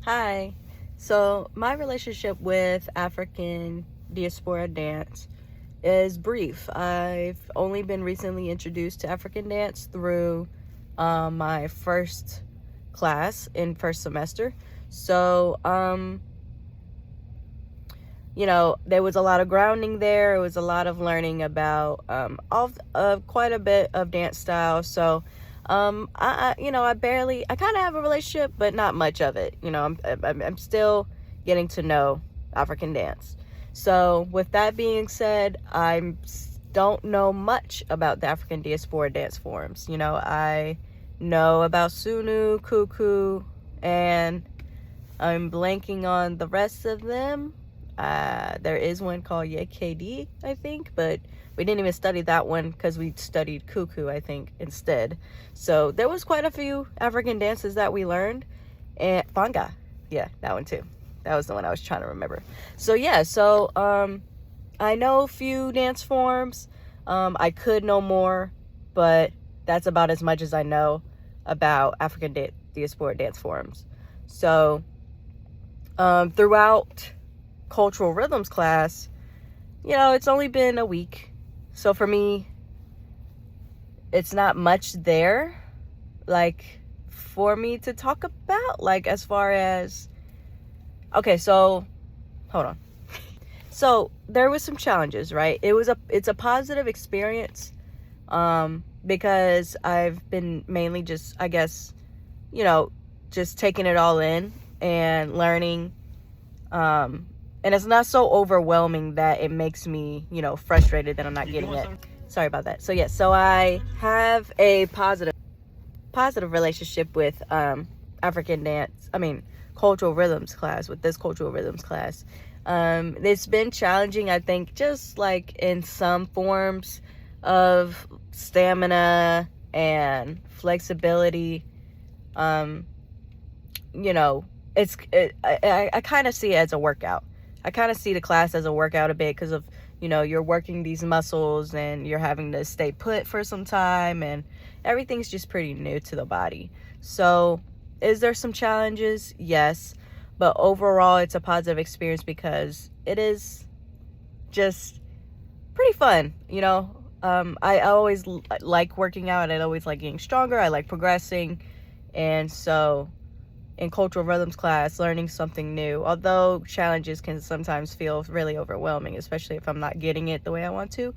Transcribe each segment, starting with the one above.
Hi. So, my relationship with African diaspora dance is brief. I've only been recently introduced to African dance through my first class in first semester. So, there was a lot of grounding there. It was a lot of learning about quite a bit of dance style. So, I kind of have a relationship, but not much of it. I'm still getting to know African dance. So, with that being said, I don't know much about the African diaspora dance forms. I know about Sunu, Kuku, and I'm blanking on the rest of them. There is one called YKD, I think, but we didn't even study that one because we studied Cuckoo, I think, instead. So there was quite a few African dances that we learned. And Banga, yeah, that one too. That was the one I was trying to remember. So I know a few dance forms. I could know more, but that's about as much as I know about African diaspora dance forms. So throughout cultural rhythms class, it's only been a week. So for me, it's not much there, for me to talk about, as far as, okay, so, hold on. So there was some challenges, right? It's a positive experience, because I've been mainly just, I guess, just taking it all in and learning, and it's not so overwhelming that it makes me, frustrated that I'm not getting it. Sorry about that. So I have a positive relationship with cultural rhythms class, with this cultural rhythms class. It's been challenging, I think, just in some forms of stamina and flexibility. I kind of see it as a workout. I kind of see the class as a workout a bit because of, you're working these muscles and you're having to stay put for some time, and everything's just pretty new to the body. So is there some challenges? Yes. But overall, it's a positive experience because it is just pretty fun. I always like working out. I always like getting stronger. I like progressing. And so in cultural rhythms class, learning something new, although challenges can sometimes feel really overwhelming, especially if I'm not getting it the way I want to,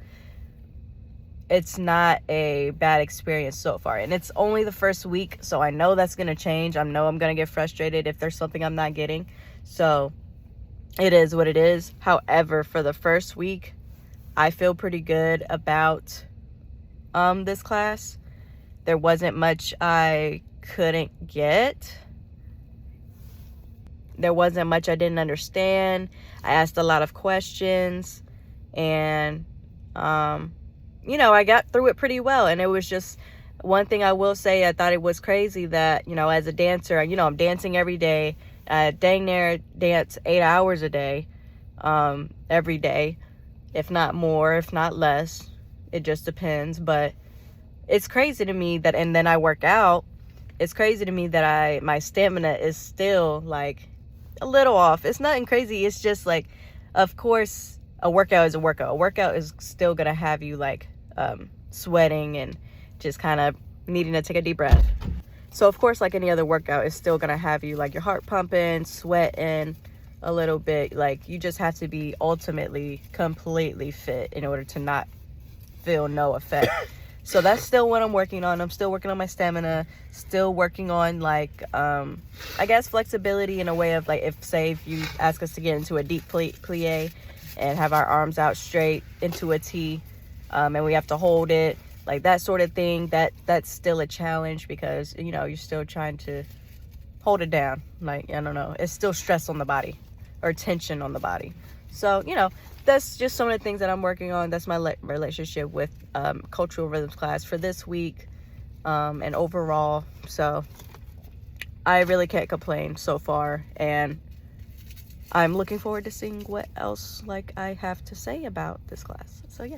it's not a bad experience so far. And it's only the first week, so I know that's going to change. I know I'm going to get frustrated if there's something I'm not getting. So it is what it is. However, for the first week, I feel pretty good about this class. There wasn't much I couldn't get. There wasn't much I didn't understand. I asked a lot of questions, and I got through it pretty well. And it was just one thing I will say, I thought it was crazy that, as a dancer, I'm dancing every day. Dang near dance 8 hours a day, every day, if not more, if not less. It just depends. But it's crazy to me that, and then I work out. It's crazy to me that my stamina is still a little off. It's nothing crazy. It's just of course, a workout is a workout. A workout is still gonna have you sweating and just kind of needing to take a deep breath. So of course, like any other workout, it's still gonna have you your heart pumping, sweating a little bit. You just have to be ultimately completely fit in order to not feel no effect. So that's still what I'm working on. I'm still working on my stamina, still working on I guess flexibility in a way of if you ask us to get into a deep plie and have our arms out straight into a T, and we have to hold it, that sort of thing, that's still a challenge because, you're still trying to hold it down. I don't know, it's still stress on the body or tension on the body. So, that's just some of the things that I'm working on. That's my relationship with cultural rhythms class for this week, and overall. So I really can't complain so far, and I'm looking forward to seeing what else I have to say about this class. So yeah.